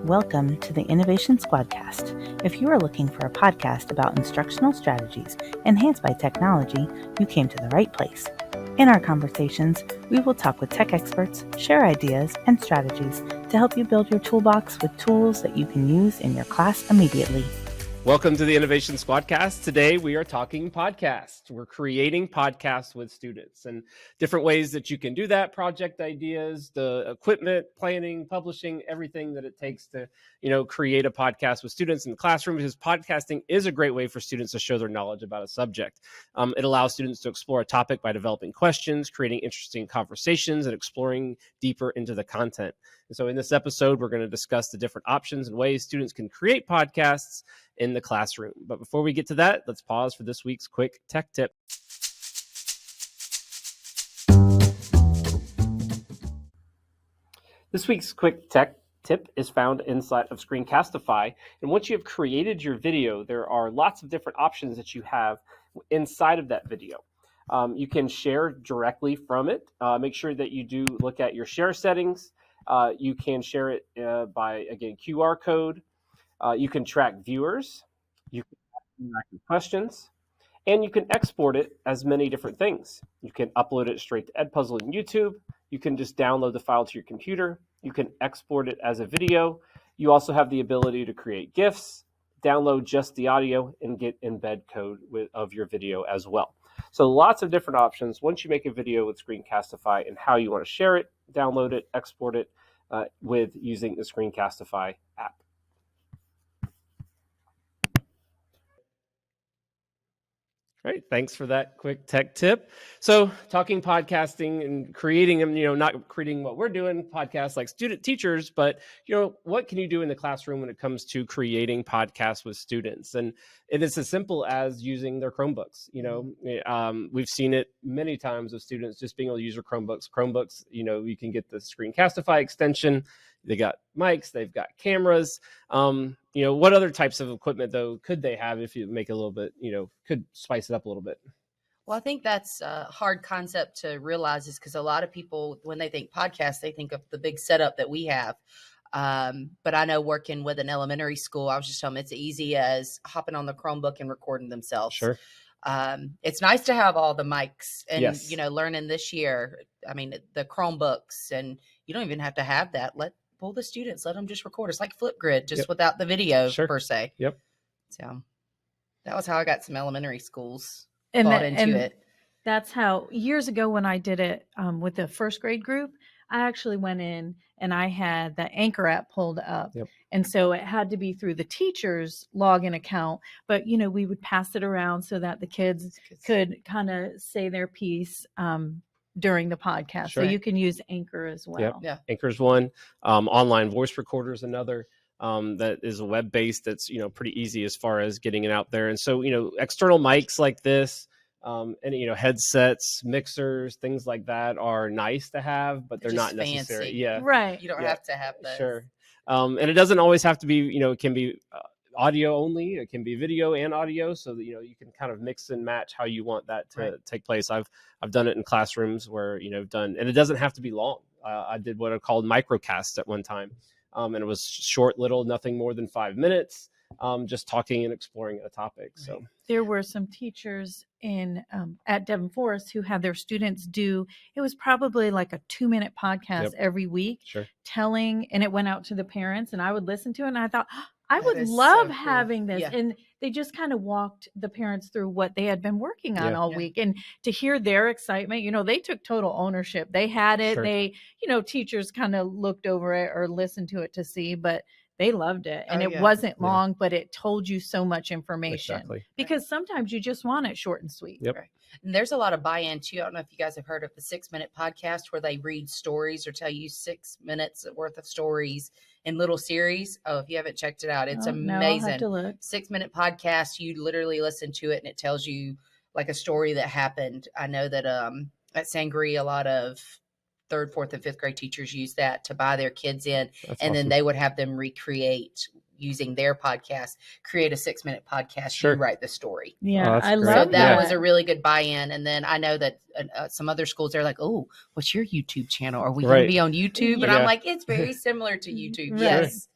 Welcome to the Innovation Squadcast. If you are looking for a podcast about instructional strategies enhanced by technology, you came to the right place. In our conversations, we will talk with tech experts, share ideas and strategies to help you build your toolbox with tools that you can use in your class immediately. Welcome to the Innovation Squadcast. Today we are talking podcasts. We're creating podcasts with students and different ways that you can do that, project ideas, the equipment, planning, publishing, everything that it takes to, create a podcast with students in the classroom, because podcasting is a great way for students to show their knowledge about a subject. It allows students to explore a topic by developing questions, creating interesting conversations, and exploring deeper into the content. And so in this episode, we're going to discuss the different options and ways students can create podcasts in the classroom. But before we get to that, let's pause for this week's quick tech tip. This week's quick tech tip is found inside of Screencastify. And once you have created your video, there are lots of different options that you have inside of that video. You can share directly from it. Make sure that you do look at your share settings. You can share it by, again, QR code. You can track viewers, you can track questions, and you can export it as many different things. You can upload it straight to Edpuzzle and YouTube. You can just download the file to your computer. You can export it as a video. You also have the ability to create GIFs, download just the audio, and get embed code of your video as well. So lots of different options once you make a video with Screencastify and how you want to share it, download it, export it with using the Screencastify app. All right, thanks for that quick tech tip. So talking podcasting and creating them, not creating what we're doing, podcasts like student teachers, but, what can you do in the classroom when it comes to creating podcasts with students? And it is as simple as using their Chromebooks. We've seen it many times with students just being able to use their Chromebooks, you can get the Screencastify extension. They got mics, they've got cameras. What other types of equipment, though, could they have if you make it a little bit, could spice it up a little bit? Well, I think that's a hard concept to realize, is because a lot of people, when they think podcast, they think of the big setup that we have. But I know working with an elementary school, I was just telling them it's easy as hopping on the Chromebook and recording themselves. Sure. It's nice to have all the mics and, Yes. Learning this year, the Chromebooks, and you don't even have to have that. Pull the students, let them just record. It's like Flipgrid, just without the video per se. Yep. So that was how I got some elementary schools and bought into it. That's how, years ago when I did it with the first grade group, I actually went in and I had the Anchor app pulled up. Yep. And so it had to be through the teacher's login account, but we would pass it around so that the kids could kind of say their piece during the podcast. Sure. So you can use Anchor as well. Yep. Yeah. Anchor's one. Online voice recorder is another. That is a web-based that's, pretty easy as far as getting it out there. And so, external mics like this, and, headsets, mixers, things like that are nice to have, but they're not necessary. Fancy. Yeah. Right. You don't have to have those. Sure. And it doesn't always have to be, it can be audio only. It can be video and audio, so that, you can kind of mix and match how you want that to take place. I've done it in classrooms where, and it doesn't have to be long. I did what are called microcasts at one time. And it was short, little, nothing more than 5 minutes, just talking and exploring a topic. So there were some teachers at Devon Forest who had their students do, it was probably like a 2-minute podcast every week, telling, and it went out to the parents, and I would listen to it, and I thought, I would love having this. Yeah. And they just kind of walked the parents through what they had been working on all week. And to hear their excitement, they took total ownership. They had it. Sure. They, teachers kind of looked over it or listened to it to see, but they loved it. And it wasn't long, but it told you so much information. Exactly. Because sometimes you just want it short and sweet. Yep. Right. And there's a lot of buy-in too. I don't know if you guys have heard of the 6-minute podcast where they read stories or tell you 6 minutes worth of stories in little series. Oh, if you haven't checked it out, it's amazing. No, I'll have to look. 6-minute podcast. You literally listen to it and it tells you like a story that happened. I know that at Sangaree, a lot of 3rd, 4th, and 5th grade teachers use that to buy their kids in. That's and awesome. Then they would have them recreate using their podcast, create a 6-minute podcast. Sure. You write the story. Yeah, that's I great. love So that. that was a really good buy-in. And then I know that some other schools, they're like, oh, what's your YouTube channel? Are we going to be on YouTube? And I'm like, it's very similar to YouTube. Right. Yes.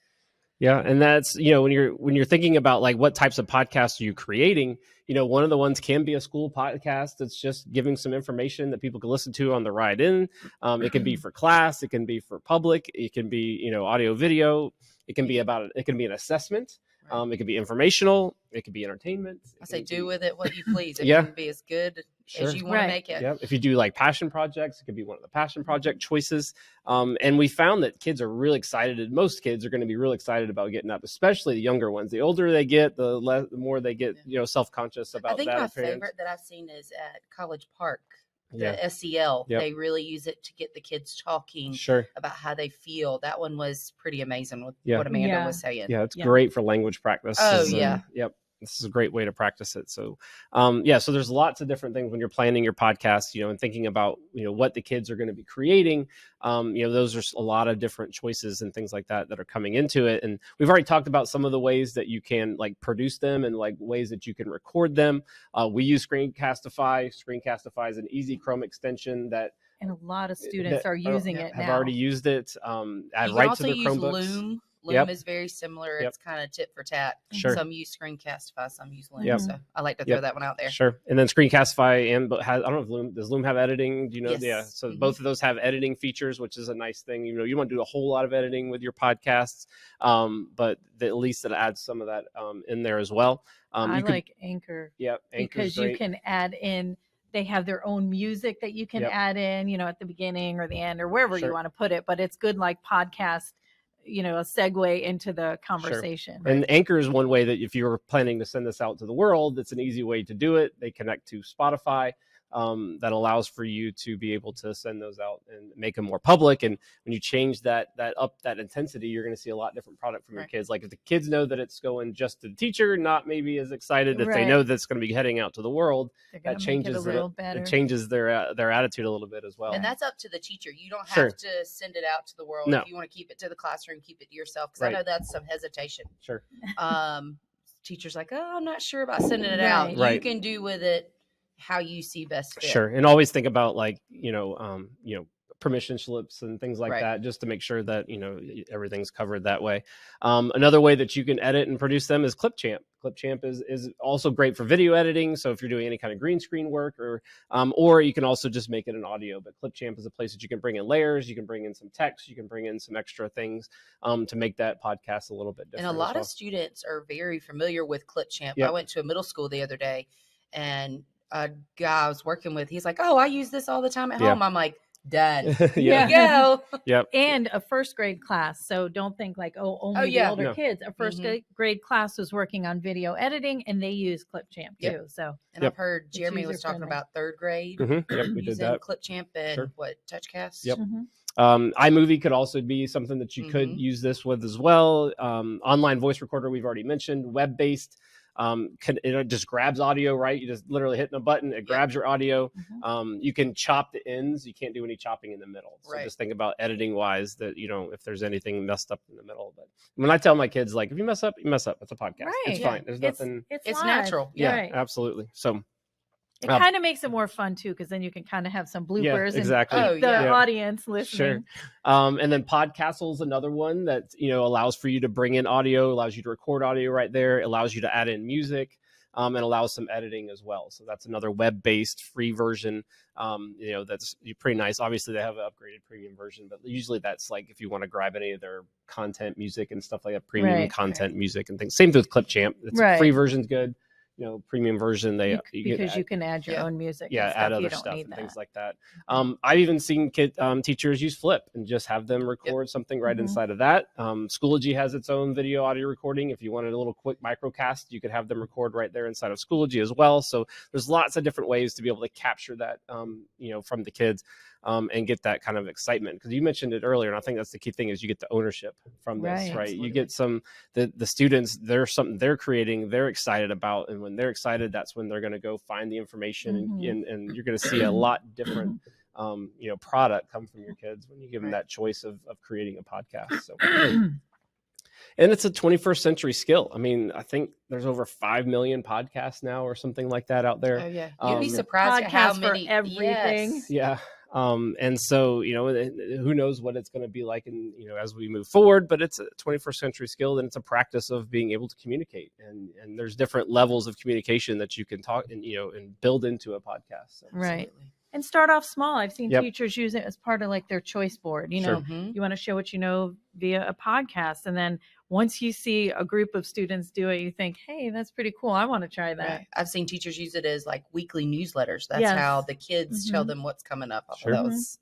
Yeah. And that's, when you're thinking about like what types of podcasts are you creating, one of the ones can be a school podcast that's just giving some information that people can listen to on the ride in. It can be for class, it can be for public, it can be, audio, video, it can be an assessment. It could be informational. It could be entertainment. I say do with it what you please. It Yeah. can be as good as you want to make it. Yeah. If you do like passion projects, it could be one of the passion project choices. And we found that kids are really excited. Most kids are going to be really excited about getting up, especially the younger ones. The older they get, the more they get, self-conscious about that. I think my favorite that I've seen is at College Park. The SEL, they really use it to get the kids talking about how they feel. That one was pretty amazing with what Amanda was saying. Yeah, it's great for language practice. Oh, yeah. Yep. This is a great way to practice it. So, so there's lots of different things when you're planning your podcast, and thinking about, what the kids are going to be creating. Those are a lot of different choices and things like that are coming into it. And we've already talked about some of the ways that you can like produce them and like ways that you can record them. We use Screencastify. Screencastify is an easy Chrome extension that, and a lot of students are using it now. Have already used it. Add you right also to their use Chromebooks. Loom. Loom is very similar. It's kind of tit for tat. Sure. Some use Screencastify, some use Loom. So I like to throw that one out there. Sure. And then Screencastify I don't know if does Loom have editing? Do you know? Yes. Yeah. So both of those have editing features, which is a nice thing. You want to do a whole lot of editing with your podcasts, but at least it adds some of that in there as well. I like Anchor. Yeah. Because you can add in. They have their own music that you can add in, at the beginning or the end or wherever you want to put it. But it's good like podcast, a segue into the conversation. Sure. And Anchor is one way that if you're planning to send this out to the world, it's an easy way to do it. They connect to Spotify. That allows for you to be able to send those out and make them more public. And when you change that intensity, you're going to see a lot different product from your kids. Like if the kids know that it's going just to the teacher, not maybe as excited. If they know that it's going to be heading out to the world, that changes it changes their attitude a little bit as well. And that's up to the teacher. You don't have to send it out to the world. No. If you want to keep it to the classroom, keep it to yourself. Because I know that's some hesitation. Sure. Teachers like, oh, I'm not sure about sending it out. You can do with it how you see best fit. Sure. And always think about like, permission slips and things like that, just to make sure that, everything's covered that way. Another way that you can edit and produce them is Clipchamp. Clipchamp is also great for video editing. So if you're doing any kind of green screen work or you can also just make it an audio, but Clipchamp is a place that you can bring in layers, you can bring in some text, you can bring in some extra things to make that podcast a little bit different. And a lot of students are very familiar with Clipchamp. I went to a middle school the other day and a guy I was working with, he's like, oh, I use this all the time at home. I'm like, done. Here you go. Yep. And a first grade class. So don't think like, only the older kids. A first grade class was working on video editing and they use Clipchamp too. So, and I've heard Jeremy was talking about third grade we did that. Clipchamp and TouchCast. Yep. iMovie could also be something that you could use this with as well. Online voice recorder, we've already mentioned. Web-based. It just grabs audio, right? You just literally hitting a button, it grabs your audio. You can chop the ends. You can't do any chopping in the middle. So just think about editing wise that, if there's anything messed up in the middle. But when I tell my kids, like, if you mess up, you mess up. It's a podcast. It's fine. There's nothing. It's natural. Yeah, absolutely. So it kind of makes it more fun too, because then you can kind of have some bloopers exactly. and the audience listening. Sure. And then Podcastle is another one that, allows for you to bring in audio, allows you to record audio right there, allows you to add in music, and allows some editing as well. So that's another web-based free version. That's pretty nice. Obviously they have an upgraded premium version, but usually that's like if you want to grab any of their content music and stuff like that, premium content music and things. Same thing with Clipchamp. It's free version's good. Premium version, you can add your own music. Add other stuff and things like that. I've even seen teachers use Flip and just have them record something right inside of that. Schoology has its own video audio recording. If you wanted a little quick microcast, you could have them record right there inside of Schoology as well. So there's lots of different ways to be able to capture that, from the kids. And get that kind of excitement, because you mentioned it earlier, and I think that's the key thing is you get the ownership from this, right? Absolutely. You get the students, there's something they're creating, they're excited about, and when they're excited, that's when they're going to go find the information, and you're going to see a lot different, product come from your kids when you give them that choice of creating a podcast. So. And it's a 21st century skill. I mean, I think there's over 5 million podcasts now or something like that out there. Oh, yeah. You'd be surprised at how many. For everything. Yeah. And so, who knows what it's going to be like as we move forward, but it's a 21st century skill, and it's a practice of being able to communicate. And there's different levels of communication that you can talk and build into a podcast. So, right. And start off small. I've seen Yep. teachers use it as part of like their choice board. You know, you want to share what you know via a podcast. And then once you see a group of students do it, you think, hey, that's pretty cool. I want to try that. Right. I've seen teachers use it as like weekly newsletters. That's Yes. how the kids tell them what's coming up. I thought that was,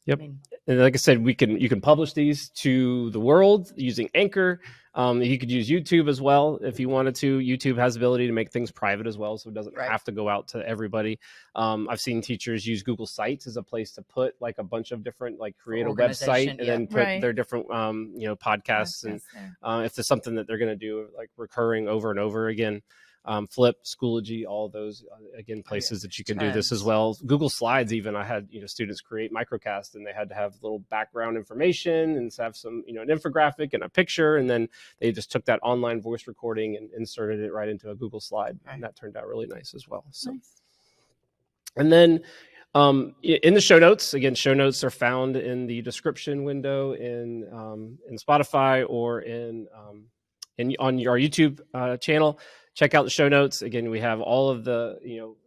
Yep. And like I said, you can publish these to the world using Anchor. You could use YouTube as well if you wanted to. YouTube has the ability to make things private as well, so it doesn't have to go out to everybody. I've seen teachers use Google Sites as a place to put like a bunch of different, like create a website and then put their different podcasts, and if there's something that they're going to do like recurring over and over again. Flip, Schoology, all those again places that you can do this as well. Google Slides, even I had students create microcast, and they had to have little background information and have some an infographic and a picture, and then they just took that online voice recording and inserted it right into a Google Slide, and that turned out really nice as well. So, and then in the show notes, again, show notes are found in the description window in Spotify or in on our YouTube channel. Check out the show notes. Again, we have all of the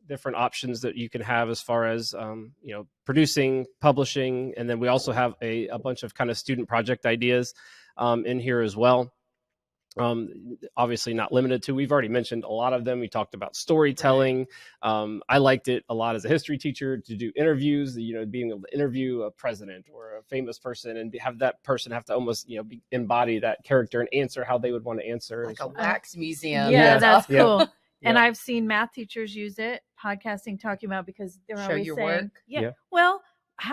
different options that you can have as far as producing, publishing, and then we also have a bunch of kind of student project ideas in here as well. Obviously not limited to, we've already mentioned a lot of them. We talked about storytelling. I liked it a lot as a history teacher to do interviews, being able to interview a president or a famous person and have that person have to almost, embody that character and answer how they would want to answer. Like a wax museum. Yeah, that's cool. Yeah. And I've seen math teachers use it, podcasting, talking about, because they're Show always your saying, work. well,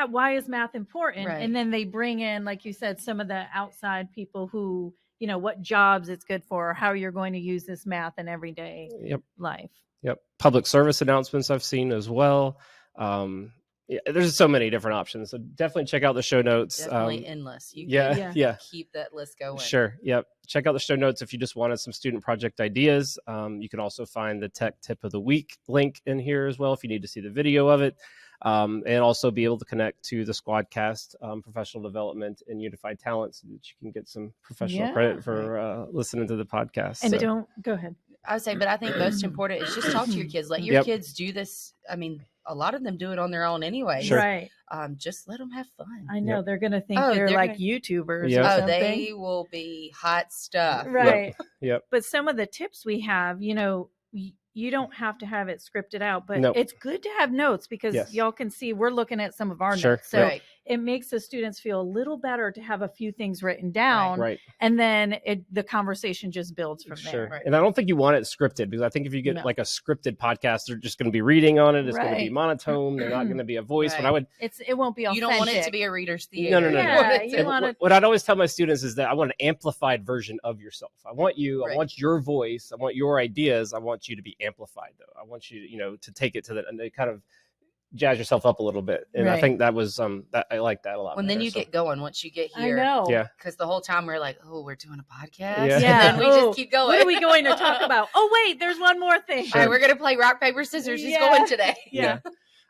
why is math important? Right. And then they bring in, like you said, some of the outside people who, what jobs it's good for, or how you're going to use this math in everyday life. Yep. Public service announcements I've seen as well. There's so many different options. So definitely check out the show notes. Definitely endless. You can keep that list going. Sure. Yep. Check out the show notes if you just wanted some student project ideas. You can also find the tech tip of the week link in here as well if you need to see the video of it. And also be able to connect to the Squadcast professional development and unified talent so that you can get some professional credit for listening to the podcast. And don't go ahead. I would say, but I think most important is just talk to your kids. Let your kids do this. I mean, a lot of them do it on their own anyway. Sure. Right. Just let them have fun. I know they're going to think they're like YouTubers. Yep. Or Oh, something. they will be hot stuff. Right. Yep. But some of the tips we have, you don't have to have it scripted out, but it's good to have notes because y'all can see we're looking at some of our notes. So it makes the students feel a little better to have a few things written down. Right. And then the conversation just builds from there. Right. And I don't think you want it scripted, because I think if you get like a scripted podcast, they're just going to be reading on it. It's going to be monotone. They're not going to be a voice. Right. But it won't be authentic. You don't want it to be a reader's theater. No. Yeah, what I'd always tell my students is that I want an amplified version of yourself. I want you, I want your voice. I want your ideas. I want you to be amplified though. I want you, to take it to and they kind of jazz yourself up a little bit. And I think that was, that I like that a lot. When then you get going, once you get here. I know. Yeah. Because the whole time we're like, oh, we're doing a podcast. Yeah. And then we just keep going. What are we going to talk about? Oh, wait, there's one more thing. All right, we're going to play rock, paper, scissors. Who's going today? Yeah.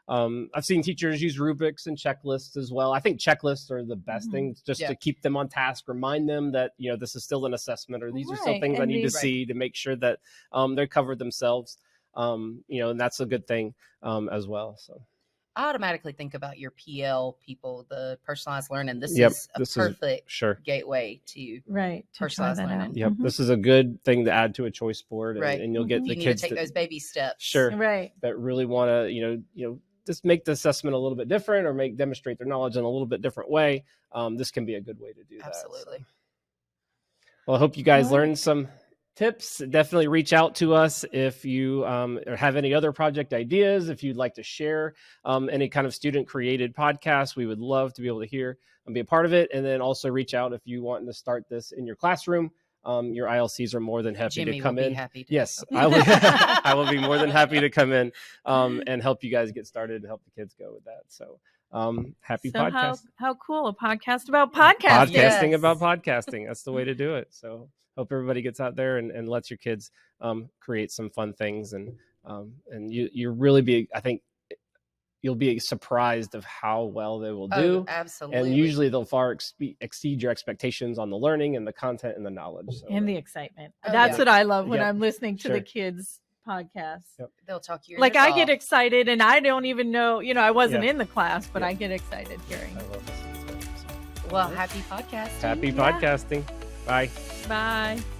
I've seen teachers use rubrics and checklists as well. I think checklists are the best thing, just to keep them on task, remind them that, this is still an assessment, or these are still things I need to see to make sure that they're covered themselves. And that's a good thing as well. So I automatically think about your PL people, the personalized learning. This is a perfect gateway to personalized learning. Yep. This is a good thing to add to a choice board, and you'll get the kids to take those baby steps. That really want to, just make the assessment a little bit different, or demonstrate their knowledge in a little bit different way. This can be a good way to do that. Absolutely. So. Well, I hope you guys learned some tips. Definitely reach out to us if you have any other project ideas. If you'd like to share any kind of student created podcast, we would love to be able to hear and be a part of it. And then also reach out if you want to start this in your classroom. Your ILCs are more than happy to come in. Yes, I will. I will be more than happy to come in and help you guys get started and help the kids go with that. So happy podcast. How cool, a podcast about podcasting. Podcasting about podcasting. That's the way to do it. So hope everybody gets out there and lets your kids create some fun things, and you really be, I think, you'll be surprised of how well they will Oh, do. absolutely. And usually they'll far exceed your expectations on the learning and the content and the knowledge. So, And the excitement. Oh, That's yeah. what I love when Yep. I'm listening to Sure. the kids podcast. Yep. They'll talk your Like ears I get off. excited and I don't even know, I wasn't Yeah. in the class, but Yeah. I get excited hearing. I love this. Well, happy podcasting. Happy Yeah. podcasting. Bye. Bye.